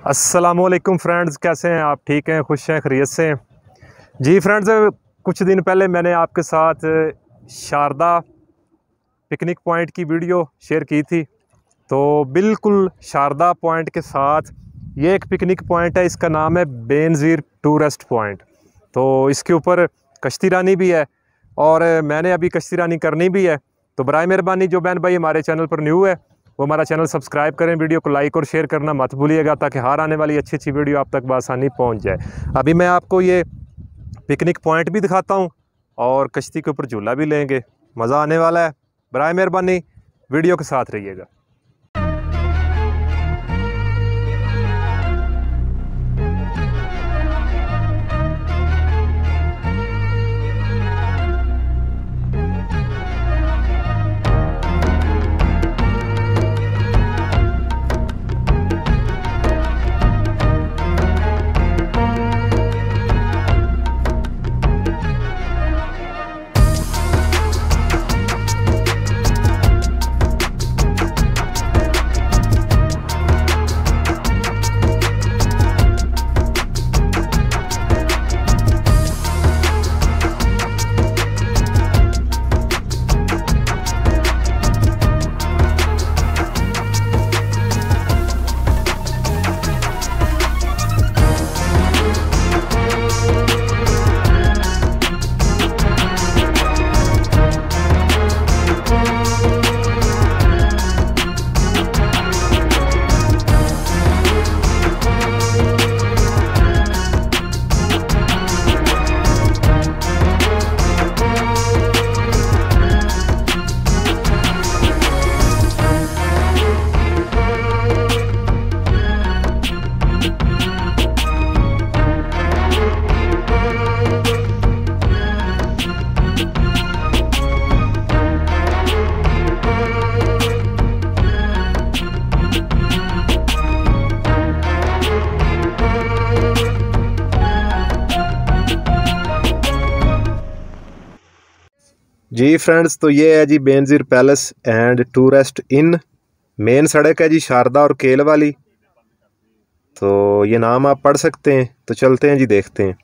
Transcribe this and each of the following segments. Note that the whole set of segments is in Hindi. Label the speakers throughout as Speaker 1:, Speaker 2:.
Speaker 1: अस्सलामुअलैकुम फ्रेंड्स, कैसे हैं आप? ठीक हैं, खुश हैं, खैरियत से हैं? जी फ्रेंड्स, कुछ दिन पहले मैंने आपके साथ शारदा पिकनिक पॉइंट की वीडियो शेयर की थी। तो बिल्कुल शारदा पॉइंट के साथ ये एक पिकनिक पॉइंट है, इसका नाम है बेनज़ीर टूरिस्ट पॉइंट। तो इसके ऊपर कश्ती रानी भी है और मैंने अभी कश्ती रानी करनी भी है। तो बराए मेहरबानी जो बहन भाई हमारे चैनल पर न्यू है वो हमारा चैनल सब्सक्राइब करें, वीडियो को लाइक और शेयर करना मत भूलिएगा ताकि हर आने वाली अच्छी अच्छी वीडियो आप तक बआसानी पहुंच जाए। अभी मैं आपको ये पिकनिक पॉइंट भी दिखाता हूं और कश्ती के ऊपर झूला भी लेंगे, मज़ा आने वाला है। बराए मेहरबानी वीडियो के साथ रहिएगा। जी फ्रेंड्स, तो ये है जी Benazir palace and tourist inn. Main सड़क है जी शारदा और केल वाली। तो ये नाम आप पढ़ सकते हैं। तो चलते हैं जी, देखते हैं।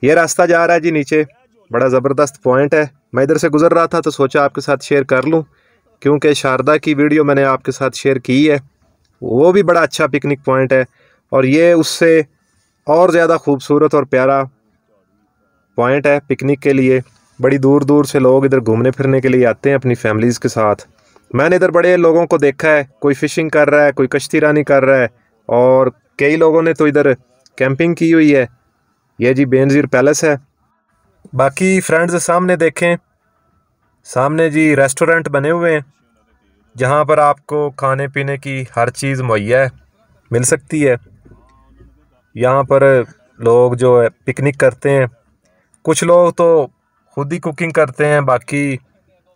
Speaker 1: ये रास्ता जा रहा है जी नीचे, बड़ा ज़बरदस्त पॉइंट है। मैं इधर से गुज़र रहा था तो सोचा आपके साथ शेयर कर लूँ, क्योंकि शारदा की वीडियो मैंने आपके साथ शेयर की है, वो भी बड़ा अच्छा पिकनिक पॉइंट है और ये उससे और ज़्यादा खूबसूरत और प्यारा पॉइंट है पिकनिक के लिए। बड़ी दूर दूर से लोग इधर घूमने फिरने के लिए आते हैं अपनी फैमिलीज़ के साथ। मैंने इधर बड़े लोगों को देखा है, कोई फ़िशिंग कर रहा है, कोई कश्ती रानी कर रहा है और कई लोगों ने तो इधर कैंपिंग की हुई है। यह जी बेनज़ीर पैलेस है। बाकी फ्रेंड्स सामने देखें, सामने जी रेस्टोरेंट बने हुए हैं जहाँ पर आपको खाने पीने की हर चीज़ मुहैया मिल सकती है। यहाँ पर लोग जो है पिकनिक करते हैं, कुछ लोग तो खुद ही कुकिंग करते हैं। बाकी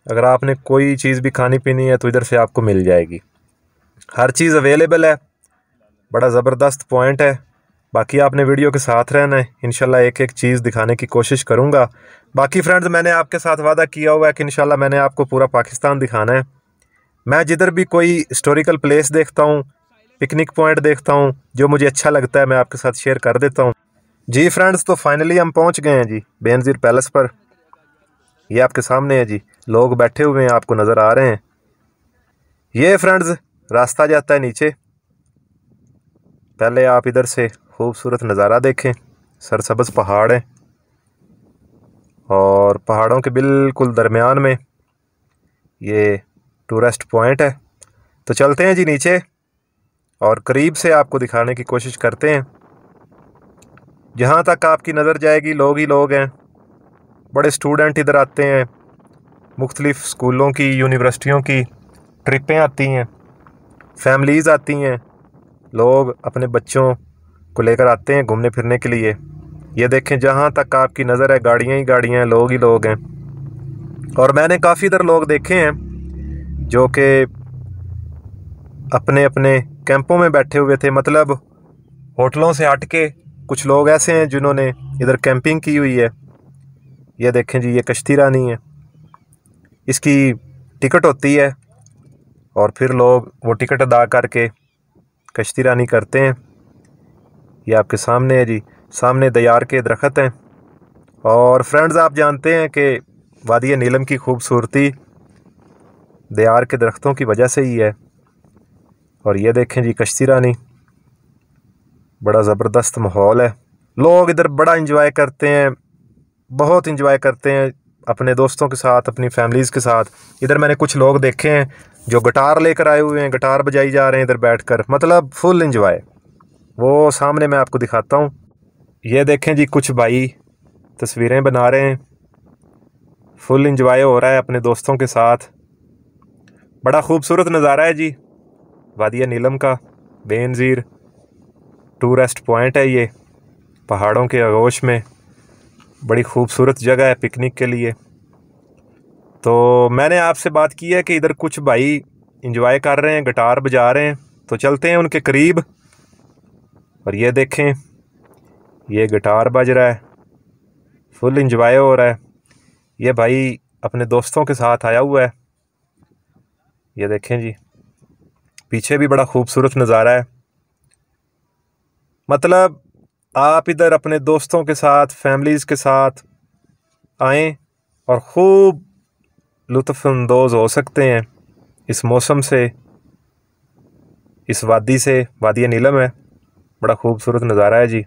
Speaker 1: अगर आपने कोई चीज़ भी खानी पीनी है तो इधर से आपको मिल जाएगी, हर चीज़ अवेलेबल है। बड़ा ज़बरदस्त पॉइंट है। बाकी आपने वीडियो के साथ रहना है, इंशाल्लाह एक एक चीज़ दिखाने की कोशिश करूँगा। बाकी फ्रेंड्स मैंने आपके साथ वादा किया हुआ है कि इंशाल्लाह मैंने आपको पूरा पाकिस्तान दिखाना है। मैं जिधर भी कोई हिस्टोरिकल प्लेस देखता हूँ, पिकनिक पॉइंट देखता हूँ, जो मुझे अच्छा लगता है मैं आपके साथ शेयर कर देता हूँ। जी फ्रेंड्स, तो फाइनली हम पहुँच गए हैं जी बेनज़ीर पैलेस पर। ये आपके सामने है जी, लोग बैठे हुए हैं, आपको नज़र आ रहे हैं। ये फ्रेंड्स रास्ता जाता है नीचे। पहले आप इधर से खूबसूरत नज़ारा देखें, सरसब्ज़ पहाड़ हैं और पहाड़ों के बिल्कुल दरमियान में ये टूरिस्ट पॉइंट है। तो चलते हैं जी नीचे और करीब से आपको दिखाने की कोशिश करते हैं। जहाँ तक आपकी नज़र जाएगी लोग ही लोग हैं। बड़े स्टूडेंट इधर आते हैं, मुख्तलिफ़ स्कूलों की, यूनिवर्सिटियों की ट्रिपें आती हैं, फैमिलीज़ आती हैं, लोग अपने बच्चों को लेकर आते हैं घूमने फिरने के लिए। ये देखें, जहाँ तक आपकी नज़र है गाड़ियाँ ही गाड़ियाँ हैं, लोग ही लोग हैं। और मैंने काफ़ी इधर लोग देखे हैं जो कि अपने अपने कैंपों में बैठे हुए थे, मतलब होटलों से हट के कुछ लोग ऐसे हैं जिन्होंने इधर कैंपिंग की हुई है। ये देखें जी, ये कश्ती रानी है, इसकी टिकट होती है और फिर लोग वो टिकट अदा करके कश्ती रानी करते हैं। ये आपके सामने है जी, सामने दयार के दरख्त हैं। और फ्रेंड्स आप जानते हैं कि वादी नीलम की खूबसूरती दयार के दरख्तों की वजह से ही है। और ये देखें जी कश्ती रानी, बड़ा ज़बरदस्त माहौल है। लोग इधर बड़ा इंजॉय करते हैं, बहुत इंजॉय करते हैं अपने दोस्तों के साथ, अपनी फैमिलीज़ के साथ। इधर मैंने कुछ लोग देखे हैं जो गिटार लेकर आए हुए हैं, गिटार बजाई जा रहे हैं इधर बैठकर, मतलब फुल इंजॉय। वो सामने मैं आपको दिखाता हूँ। ये देखें जी कुछ भाई तस्वीरें बना रहे हैं, फुल इंजॉय हो रहा है अपने दोस्तों के साथ। बड़ा खूबसूरत नज़ारा है जी वादी नीलम का। बेनज़ीर टूरिस्ट पॉइंट है ये, पहाड़ों के आगोश में बड़ी खूबसूरत जगह है पिकनिक के लिए। तो मैंने आपसे बात की है कि इधर कुछ भाई इंजॉय कर रहे हैं, गिटार बजा रहे हैं, तो चलते हैं उनके करीब। और ये देखें ये गिटार बज रहा है, फुल इंजॉय हो रहा है। ये भाई अपने दोस्तों के साथ आया हुआ है। ये देखें जी पीछे भी बड़ा खूबसूरत नज़ारा है। मतलब आप इधर अपने दोस्तों के साथ, फैमिलीज़ के साथ आएँ और ख़ूब लुत्फ़अंदोज़ हो सकते हैं इस मौसम से, इस वादी से। वादी नीलम है, बड़ा खूबसूरत नज़ारा है जी।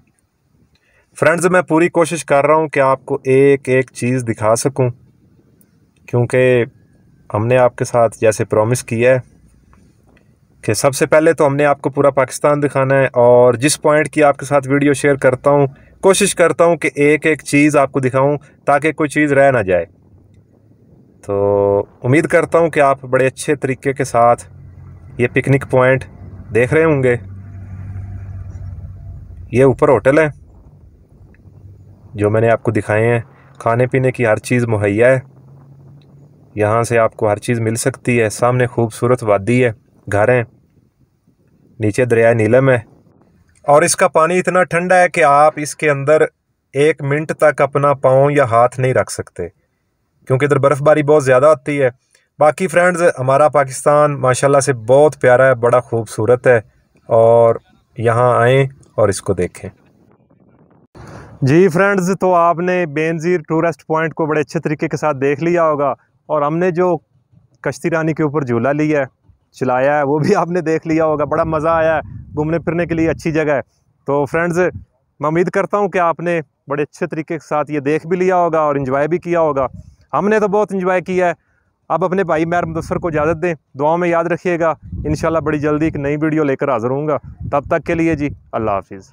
Speaker 1: फ्रेंड्स मैं पूरी कोशिश कर रहा हूँ कि आपको एक एक चीज़ दिखा सकूँ, क्योंकि हमने आपके साथ जैसे प्रॉमिस किया है कि सबसे पहले तो हमने आपको पूरा पाकिस्तान दिखाना है। और जिस पॉइंट की आपके साथ वीडियो शेयर करता हूँ, कोशिश करता हूँ कि एक एक चीज़ आपको दिखाऊँ ताकि कोई चीज़ रह ना जाए। तो उम्मीद करता हूँ कि आप बड़े अच्छे तरीके के साथ ये पिकनिक पॉइंट देख रहे होंगे। ये ऊपर होटल है जो मैंने आपको दिखाए हैं, खाने पीने की हर चीज़ मुहैया है, यहाँ से आपको हर चीज़ मिल सकती है। सामने खूबसूरत वादी है, घर हैं, नीचे दरिया नीलम है। और इसका पानी इतना ठंडा है कि आप इसके अंदर 1 मिनट तक अपना पाँव या हाथ नहीं रख सकते, क्योंकि इधर बर्फ़बारी बहुत ज़्यादा होती है। बाकी फ्रेंड्स हमारा पाकिस्तान माशाल्लाह से बहुत प्यारा है, बड़ा खूबसूरत है। और यहाँ आएँ और इसको देखें जी। फ्रेंड्स तो आपने बेनज़ीर टूरिस्ट पॉइंट को बड़े अच्छे तरीके के साथ देख लिया होगा। और हमने जो कश्ती रानी के ऊपर झूला लिया है, चलाया है, वो भी आपने देख लिया होगा। बड़ा मज़ा आया है, घूमने फिरने के लिए अच्छी जगह है। तो फ्रेंड्स मैं उम्मीद करता हूँ कि आपने बड़े अच्छे तरीके के साथ ये देख भी लिया होगा और इन्जॉय भी किया होगा। हमने तो बहुत इन्जॉय किया है। अब अपने भाई महर मुदस्सर को इजाज़त दें, दुआओं में याद रखिएगा। इंशाल्लाह बड़ी जल्दी एक नई वीडियो लेकर हाज़िर होऊंगा। तब तक के लिए जी अल्लाह हाफिज़।